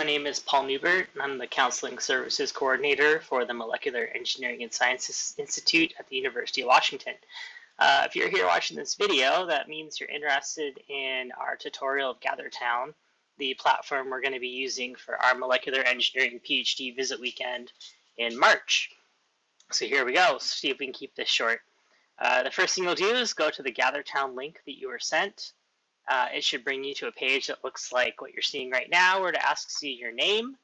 name is Paul Newbert, and I'm the Counseling Services Coordinator for the Molecular Engineering and Sciences Institute at the University of Washington. If you're here watching this video, that means you're interested in our tutorial of GatherTown, the platform we're going to be using for our Molecular Engineering PhD visit weekend in March. So here we go. Let's see if we can keep this short. The first thing you'll do is go to the GatherTown link that you were sent. It should bring you to a page that looks like what you're seeing right now, where it asks you your name,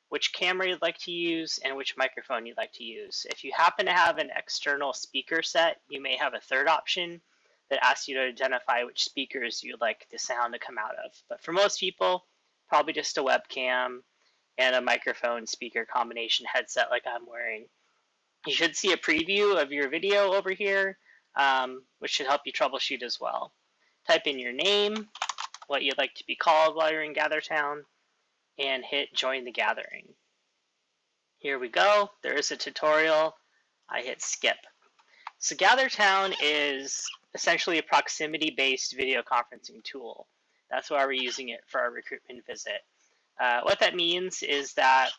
which camera you'd like to use, and which microphone you'd like to use. If you happen to have an external speaker set, you may have a third option that asks you to identify which speakers you'd like the sound to come out of. But for most people, probably just a webcam and a microphone speaker combination headset like I'm wearing. You should see a preview of your video over here, which should help you troubleshoot as well. Type in your name, what you'd like to be called while you're in GatherTown, and hit join the gathering. Here we go. There is a tutorial. I hit skip. So GatherTown is essentially a proximity-based video conferencing tool. That's why we're using it for our recruitment visit. What that means is that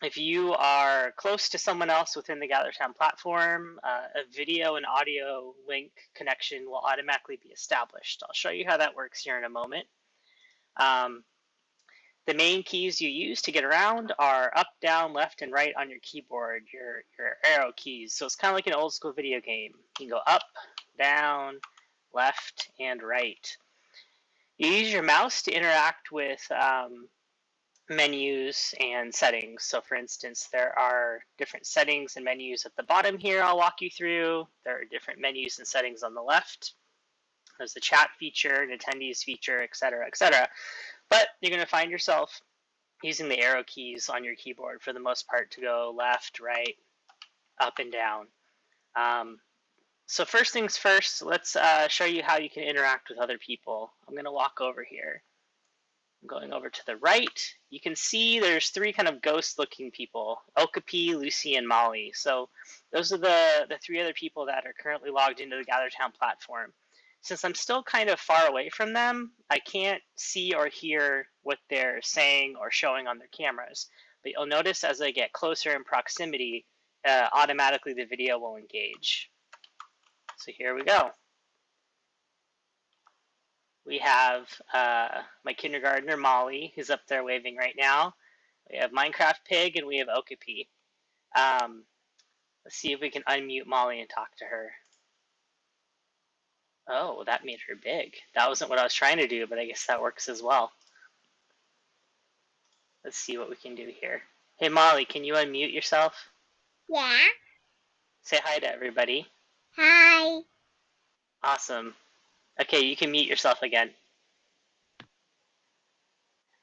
if you are close to someone else within the GatherTown platform, a video and audio link connection will automatically be established. I'll show you how that works here in a moment. The main keys you use to get around are up, down, left, and right on your keyboard, your arrow keys. So it's kind of like an old school video game. You can go up, down, left, and right. You use your mouse to interact with menus and settings. So for instance, there are different settings and menus at the bottom here I'll walk you through. There are different menus and settings on the left. There's the chat feature, an attendees feature, etc., etc. But you're going to find yourself using the arrow keys on your keyboard for the most part to go left, right, up, and down. So first things first, let's show you how you can interact with other people. I'm going to walk over here. I'm going over to the right. You can see there's three kind of ghost-looking people, Okapi, Lucy, and MolE. So those are the three other people that are currently logged into the GatherTown platform. Since I'm still kind of far away from them, I can't see or hear what they're saying or showing on their cameras. But you'll notice as I get closer in proximity, automatically the video will engage. So here we go. We have my kindergartner, MolE, who's up there waving right now. We have Minecraft Pig, and we have Okapi. Let's see if we can unmute MolE and talk to her. Oh, that made her big. That wasn't what I was trying to do, but I guess that works as well. Let's see what we can do here. Hey, MolE, can you unmute yourself? Yeah. Say hi to everybody. Hi. Awesome. Okay, you can mute yourself again.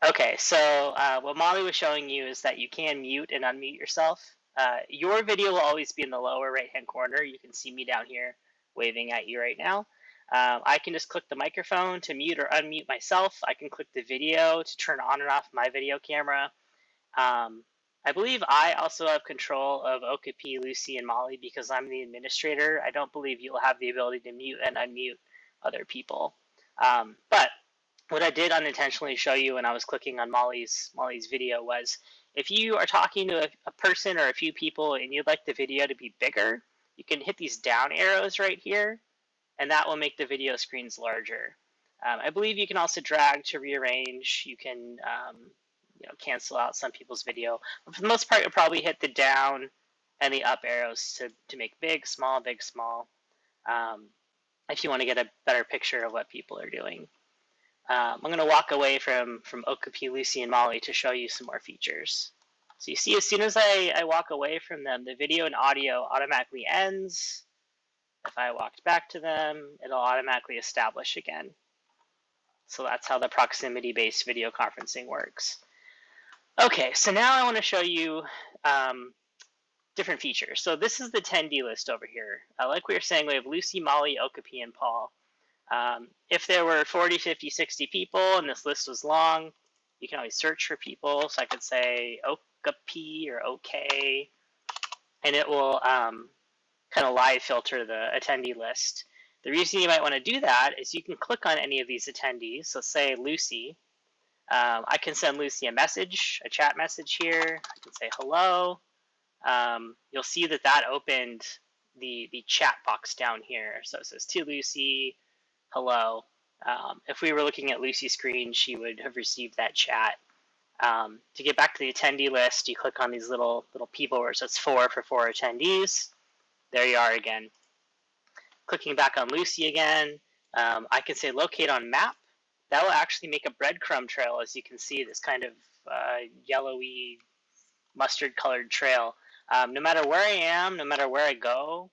Okay, so what MolE was showing you is that you can mute and unmute yourself. Your video will always be in the lower right-hand corner. You can see me down here waving at you right now. I can just click the microphone to mute or unmute myself. I can click the video to turn on and off my video camera. I believe I also have control of Okapi, Lucy, and MolE because I'm the administrator. I don't believe you'll have the ability to mute and unmute other people. But what I did unintentionally show you when I was clicking on MolE's video was if you are talking to a person or a few people and you'd like the video to be bigger, you can hit these down arrows right here, and that will make the video screens larger. I believe you can also drag to rearrange. You can cancel out some people's video. But for the most part, you'll probably hit the down and the up arrows to make big, small, if you want to get a better picture of what people are doing. I'm going to walk away from Okapi, Lucy, and MolE to show you some more features. So you see, as soon as I walk away from them, the video and audio automatically ends. If I walked back to them, it'll automatically establish again. So that's how the proximity-based video conferencing works. Okay, so now I want to show you different features. So this is the attendee list over here. Like we were saying, we have Lucy, MolE, Okapi, and Paul. If there were 40, 50, 60 people and this list was long, you can always search for people. So I could say Okapi or OK, and it will kind of live filter the attendee list. The reason you might want to do that is you can click on any of these attendees. So say Lucy. I can send Lucy a message, a chat message here. I can say hello. You'll see that opened the chat box down here. So it says, to Lucy, hello. If we were looking at Lucy's screen, she would have received that chat. To get back to the attendee list, you click on these little people where it says 4 for 4 attendees. There you are again. Clicking back on Lucy again, I can say locate on map. That will actually make a breadcrumb trail, as you can see, this kind of yellowy mustard colored trail. No matter where I am, no matter where I go,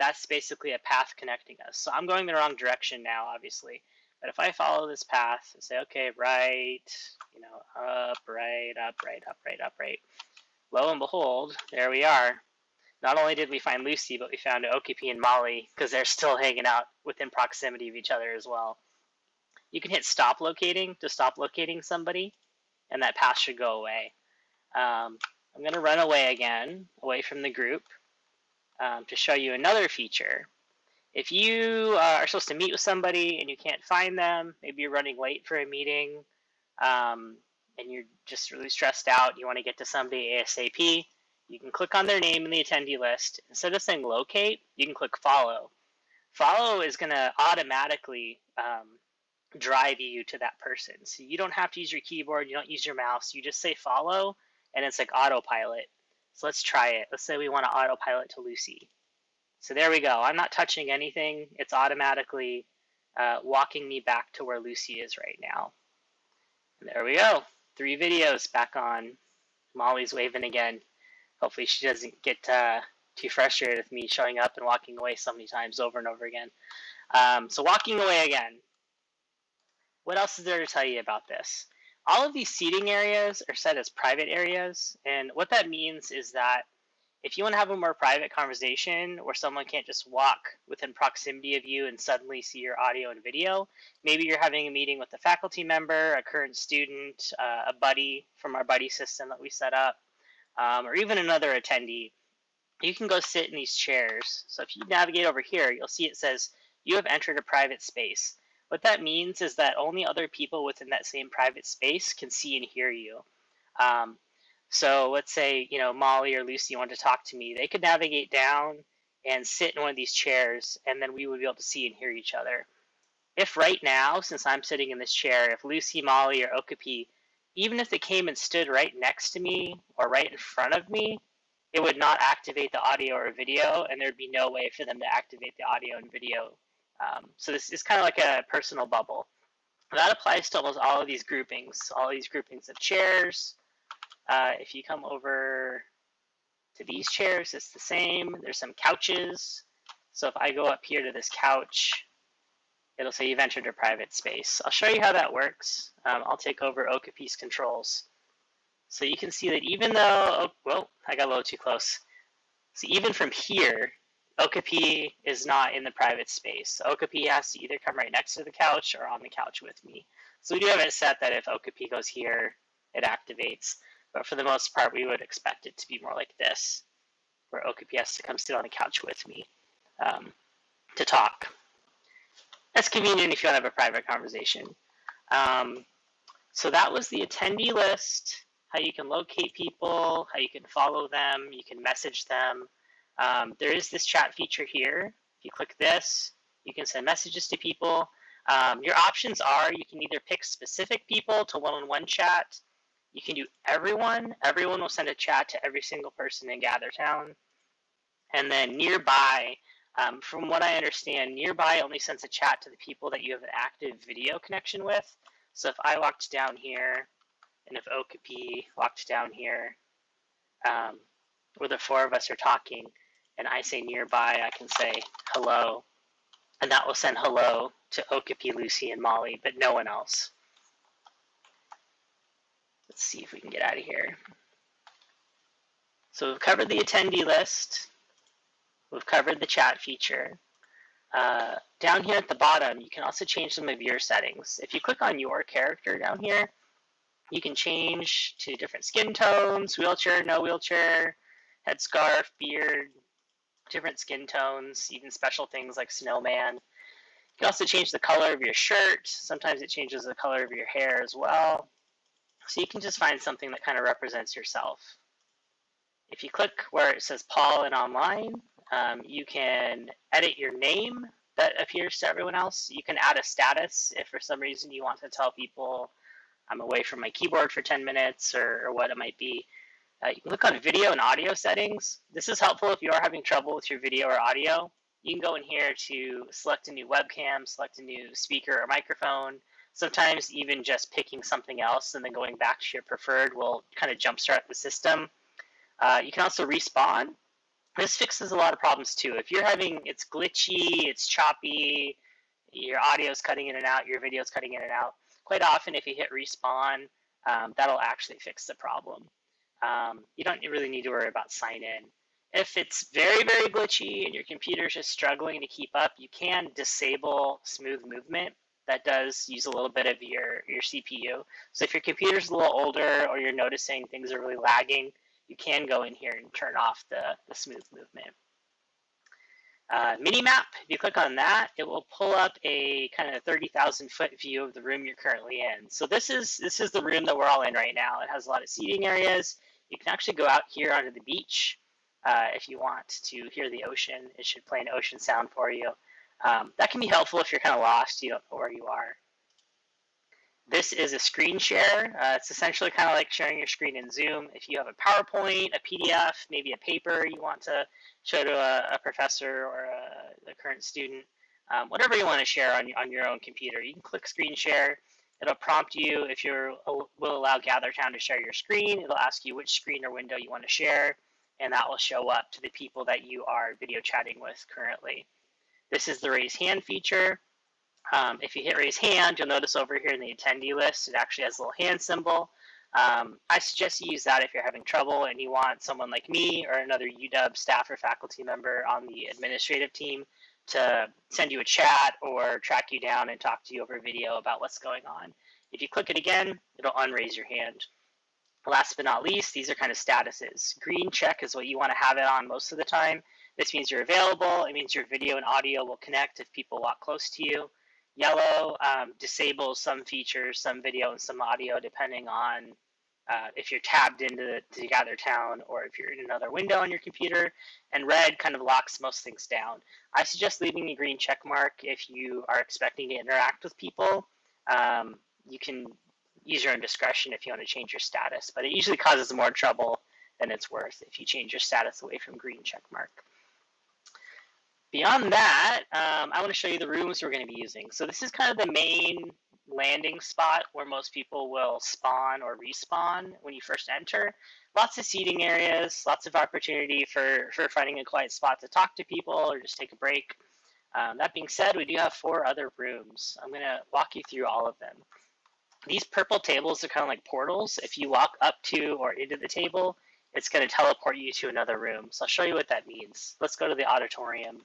that's basically a path connecting us. So I'm going the wrong direction now, obviously. But if I follow this path and say, okay, right, up, right, up, right, up, right, up, right, lo and behold, there we are. Not only did we find Lucy, but we found Okapi and MolE, because they're still hanging out within proximity of each other as well. You can hit stop locating to stop locating somebody, and that path should go away. I'm going to run away again, away from the group, to show you another feature. If you are supposed to meet with somebody and you can't find them, maybe you're running late for a meeting, and you're just really stressed out, you want to get to somebody ASAP, you can click on their name in the attendee list. Instead of saying locate, you can click follow. Follow is going to automatically drive you to that person. So you don't have to use your keyboard, you don't use your mouse, you just say follow, and it's like autopilot. So let's try it. Let's say we want to autopilot to Lucy. So there we go. I'm not touching anything. It's automatically walking me back to where Lucy is right now. And there we go. 3 videos back on. MolE's waving again. Hopefully she doesn't get too frustrated with me showing up and walking away so many times over and over again. So walking away again. What else is there to tell you about this? All of these seating areas are set as private areas, and what that means is that if you want to have a more private conversation where someone can't just walk within proximity of you and suddenly see your audio and video, maybe you're having a meeting with a faculty member, a current student, a buddy from our buddy system that we set up, or even another attendee, you can go sit in these chairs. So if you navigate over here, you'll see it says, you have entered a private space. What that means is that only other people within that same private space can see and hear you. So let's say, MolE or Lucy want to talk to me. They could navigate down and sit in one of these chairs, and then we would be able to see and hear each other. If right now, since I'm sitting in this chair, if Lucy, MolE, or Okapi, even if they came and stood right next to me or right in front of me, it would not activate the audio or video, and there'd be no way for them to activate the audio and video. So this is kind of like a personal bubble. That applies to almost all of these groupings of chairs. If you come over to these chairs, it's the same. There's some couches. So if I go up here to this couch, it'll say you've entered a private space. I'll show you how that works. I'll take over Okapi's controls. So you can see that even though, I got a little too close. So even from here, Okapi is not in the private space. So Okapi has to either come right next to the couch or on the couch with me. So we do have it set that if Okapi goes here, it activates. But for the most part, we would expect it to be more like this, where Okapi has to come sit on the couch with me to talk. That's convenient if you want to have a private conversation. So that was the attendee list, how you can locate people, how you can follow them, you can message them. There is this chat feature here. If you click this, you can send messages to people. Your options are you can either pick specific people to one-on-one chat. You can do everyone. Everyone will send a chat to every single person in GatherTown. And then nearby, from what I understand, nearby only sends a chat to the people that you have an active video connection with. So if I walked down here, and if Okapi walked down here, where the 4 of us are talking, and I say nearby, I can say hello, and that will send hello to Okapi, Lucy, and MolE, but no one else. Let's see if we can get out of here. So we've covered the attendee list. We've covered the chat feature. Down here at the bottom, you can also change some of your settings. If you click on your character down here, you can change to different skin tones, wheelchair, no wheelchair, headscarf, beard, different skin tones, even special things like snowman. You can also change the color of your shirt. Sometimes it changes the color of your hair as well. So you can just find something that kind of represents yourself. If you click where it says Paul and online, you can edit your name that appears to everyone else. You can add a status if for some reason you want to tell people I'm away from my keyboard for 10 minutes or what it might be. You can click on video and audio settings. This is helpful if you are having trouble with your video or audio. You can go in here to select a new webcam, select a new speaker or microphone. Sometimes even just picking something else and then going back to your preferred will kind of jumpstart the system. You can also respawn. This fixes a lot of problems too. If you're having, it's glitchy, it's choppy, your audio's cutting in and out, your video's cutting in and out, quite often if you hit respawn, that'll actually fix the problem. You don't really need to worry about sign in. If it's very, very glitchy and your computer's just struggling to keep up, you can disable smooth movement. That does use a little bit of your CPU. So if your computer's a little older or you're noticing things are really lagging, you can go in here and turn off the smooth movement. Minimap, if you click on that, it will pull up a kind of 30,000 foot view of the room you're currently in. So this is the room that we're all in right now. It has a lot of seating areas. You can actually go out here onto the beach if you want to hear the ocean. It should play an ocean sound for you. That can be helpful if you're kind of lost, you don't know where you are. This is a screen share. It's essentially kind of like sharing your screen in Zoom. If you have a PowerPoint, a PDF, maybe a paper you want to show to a professor or a current student, whatever you want to share on your own computer, you can click screen share. It'll prompt you if you will allow GatherTown to share your screen. It'll ask you which screen or window you want to share, and that will show up to the people that you are video chatting with currently. This is the raise hand feature. If you hit raise hand, you'll notice over here in the attendee list, it actually has a little hand symbol. I suggest you use that if you're having trouble and you want someone like me or another UW staff or faculty member on the administrative team to send you a chat or track you down and talk to you over video about what's going on. If you click it again, it'll unraise your hand. Last but not least, these are kind of statuses. Green check is what you want to have it on most of the time. This means you're available. It means your video and audio will connect if people walk close to you. Yellow disables some features, some video and some audio, depending on if you're tabbed into GatherTown or if you're in another window on your computer. And red kind of locks most things down. I suggest leaving a green check mark if you are expecting to interact with people. You can use your own discretion if you want to change your status, but it usually causes more trouble than it's worth if you change your status away from green check mark. Beyond that, I want to show you the rooms we're going to be using. So this is kind of the main landing spot where most people will spawn or respawn when you first enter. Lots of seating areas, lots of opportunity for finding a quiet spot to talk to people or just take a break. That being said, we do have 4 other rooms. I'm going to walk you through all of them. These purple tables are kind of like portals. If you walk up to or into the table, it's going to teleport you to another room. So I'll show you what that means. Let's go to the auditorium.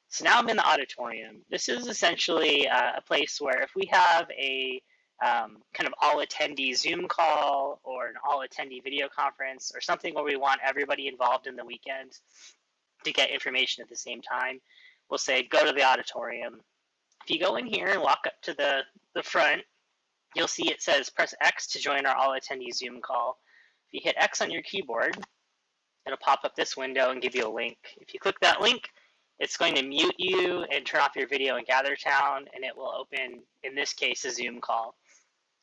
So now I'm in the auditorium. This is essentially a place where if we have a kind of all attendee Zoom call or an all attendee video conference or something where we want everybody involved in the weekend to get information at the same time, we'll say go to the auditorium. If you go in here and walk up to the front, you'll see it says press X to join our all attendee Zoom call. If you hit X on your keyboard, it'll pop up this window and give you a link. If you click that link, it's going to mute you and turn off your video in GatherTown, and it will open, in this case, a Zoom call.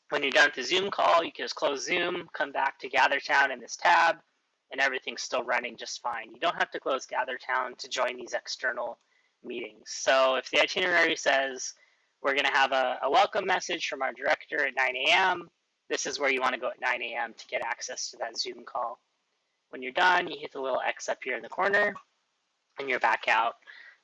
When you're done with the Zoom call, you can just close Zoom, come back to GatherTown in this tab, and everything's still running just fine. You don't have to close GatherTown to join these external meetings. So if the itinerary says we're going to have a welcome message from our director at 9 a.m., this is where you want to go at 9 a.m. to get access to that Zoom call. When you're done, you hit the little X up here in the corner, and you're back out.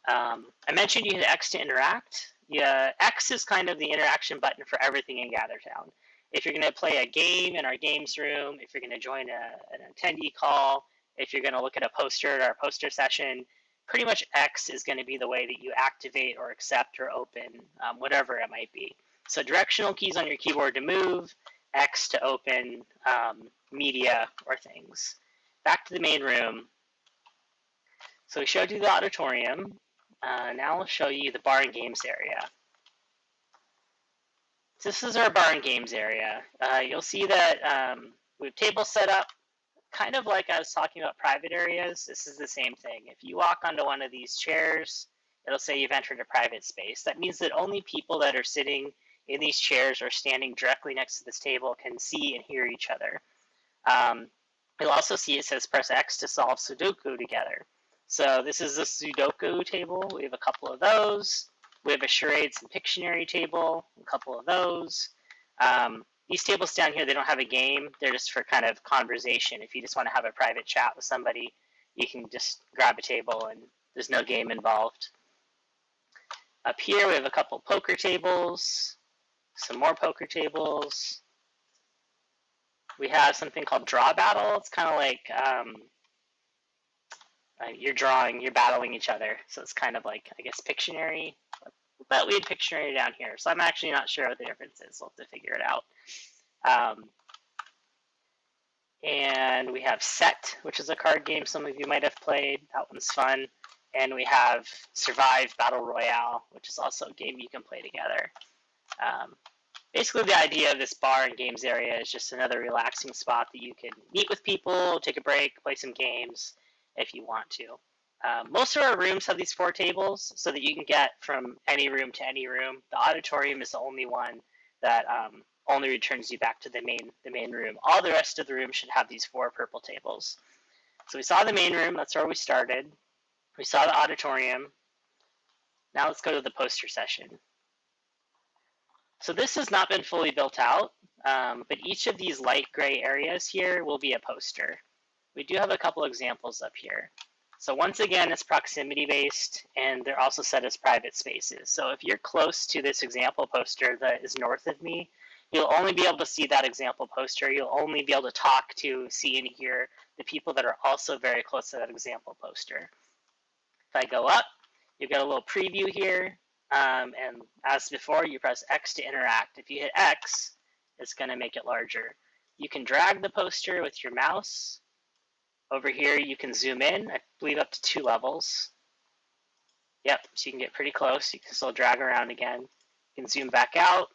I mentioned you hit X to interact. Yeah, X is kind of the interaction button for everything in GatherTown. If you're going to play a game in our games room, if you're going to join an attendee call, if you're going to look at a poster at our poster session, pretty much X is going to be the way that you activate or accept or open, whatever it might be. So directional keys on your keyboard to move, X to open media or things. Back to the main room. So we showed you the auditorium. Now I'll show you the bar and games area. So this is our bar and games area. You'll see that we have tables set up, kind of like I was talking about private areas. This is the same thing. If you walk onto one of these chairs, it'll say you've entered a private space. That means that only people that are sitting in these chairs or standing directly next to this table can see and hear each other. You'll also see it says press X to solve Sudoku together. So this is a Sudoku table. We have a couple of those. We have a charades and Pictionary table, a couple of those. These tables down here, they don't have a game. They're just for kind of conversation. If you just want to have a private chat with somebody, you can just grab a table and there's no game involved. Up here, we have a couple poker tables, some more poker tables. We have something called Draw Battle. It's kind of like you're battling each other. So it's kind of like, I guess, Pictionary. But we had Pictionary down here. So I'm actually not sure what the difference is. We'll have to figure it out. And we have Set, which is a card game some of you might have played. That one's fun. And we have Survive Battle Royale, which is also a game you can play together. Basically, the idea of this bar and games area is just another relaxing spot that you can meet with people, take a break, play some games if you want to. Most of our rooms have these 4 tables so that you can get from any room to any room. The auditorium is the only one that only returns you back to the main room. All the rest of the room should have these 4 purple tables. So we saw the main room. That's where we started. We saw the auditorium. Now let's go to the poster session. So this has not been fully built out, but each of these light gray areas here will be a poster. We do have a couple examples up here. So once again, it's proximity based, and they're also set as private spaces. So if you're close to this example poster that is north of me, you'll only be able to see that example poster. You'll only be able to talk to, see, and hear the people that are also very close to that example poster. If I go up, you get a little preview here. And as before, you press X to interact. If you hit X, it's going to make it larger. You can drag the poster with your mouse. Over here, you can zoom in, I believe up to 2 levels. Yep, so you can get pretty close. You can still drag around again. You can zoom back out.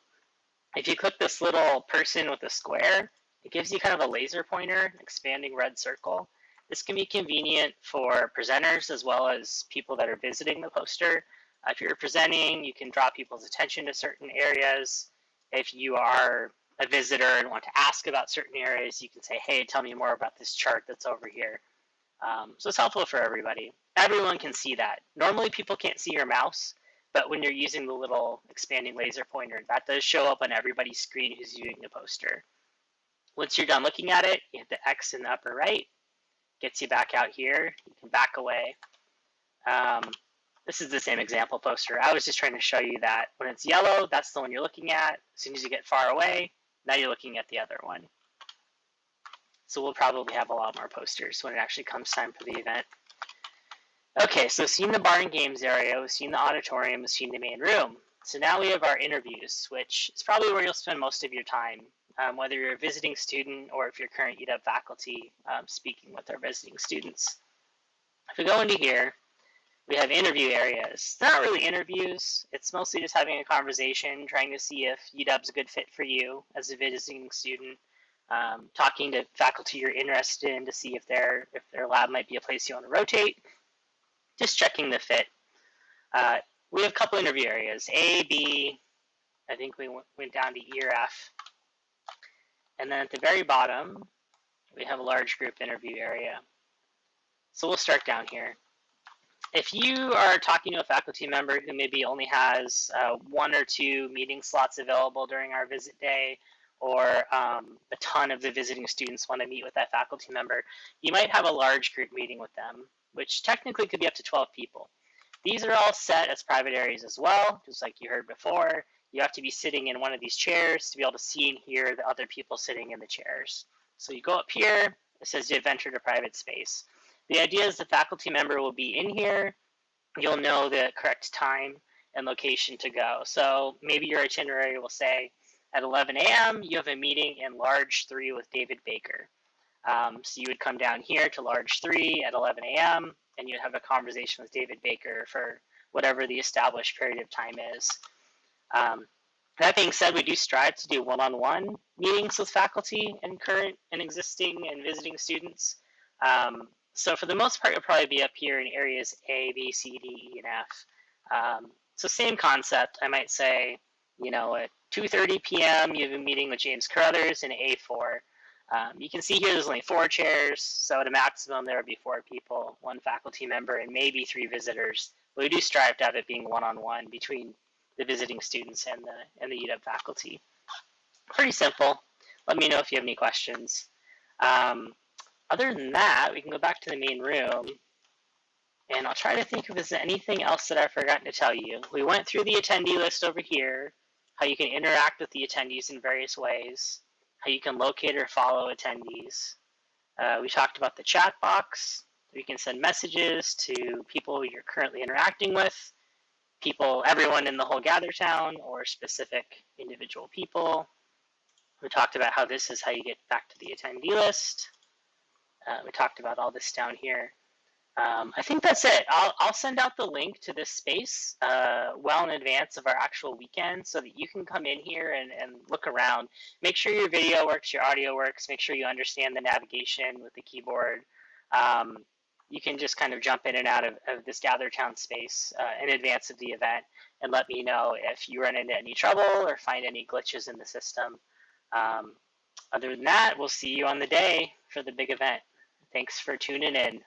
If you click this little person with a square, it gives you kind of a laser pointer, an expanding red circle. This can be convenient for presenters as well as people that are visiting the poster. If you're presenting, you can draw people's attention to certain areas. If you are a visitor and want to ask about certain areas, you can say, hey, tell me more about this chart that's over here. So it's helpful for everybody. Everyone can see that. Normally people can't see your mouse, but when you're using the little expanding laser pointer, that does show up on everybody's screen who's viewing the poster. Once you're done looking at it, you hit the X in the upper right, gets you back out here. You can back away. This is the same example poster. I was just trying to show you that when it's yellow, that's the one you're looking at. As soon as you get far away, now you're looking at the other one. So we'll probably have a lot more posters when it actually comes time for the event. Okay, so we've seen the bar and games area, we've seen the auditorium, we've seen the main room. So now we have our interviews, which is probably where you'll spend most of your time, whether you're a visiting student or if you're current UW faculty speaking with our visiting students. If we go into here, we have interview areas. They're not really interviews. It's mostly just having a conversation, trying to see if UW's a good fit for you as a visiting student, talking to faculty you're interested in to see if their lab might be a place you want to rotate, just checking the fit. We have a couple interview areas, A, B, I think we went down to E or F. And then at the very bottom, we have a large group interview area. So we'll start down here. If you are talking to a faculty member who maybe only has 1 or 2 meeting slots available during our visit day, or a ton of the visiting students want to meet with that faculty member, you might have a large group meeting with them, which technically could be up to 12 people. These are all set as private areas as well, just like you heard before. You have to be sitting in one of these chairs to be able to see and hear the other people sitting in the chairs. So you go up here, it says you've entered a private space. The idea is the faculty member will be in here. You'll know the correct time and location to go. So maybe your itinerary will say at 11 a.m. you have a meeting in large 3 with David Baker. So you would come down here to large 3 at 11 a.m. and you'd have a conversation with David Baker for whatever the established period of time is. That being said, we do strive to do one-on-one meetings with faculty and current and existing and visiting students. So for the most part, you'll probably be up here in areas A, B, C, D, E, and F. So same concept. I might say, at 2:30 p.m., you have a meeting with James Carruthers in A4. You can see here there's only 4 chairs, so at a maximum there would be 4 people, 1 faculty member, and maybe 3 visitors. But we do strive to have it being one-on-one between the visiting students and the UW faculty. Pretty simple. Let me know if you have any questions. Other than that, we can go back to the main room, and I'll try to think if there's anything else that I've forgotten to tell you. We went through the attendee list over here, how you can interact with the attendees in various ways, how you can locate or follow attendees. We talked about the chat box. We can send messages to people you're currently interacting with, everyone in the whole gather town, or specific individual people. We talked about how this is how you get back to the attendee list. We talked about all this down here. I think that's it. I'll send out the link to this space well in advance of our actual weekend so that you can come in here and look around. Make sure your video works, your audio works, make sure you understand the navigation with the keyboard. You can just kind of jump in and out of this Gather Town space in advance of the event and let me know if you run into any trouble or find any glitches in the system. Other than that, we'll see you on the day for the big event. Thanks for tuning in.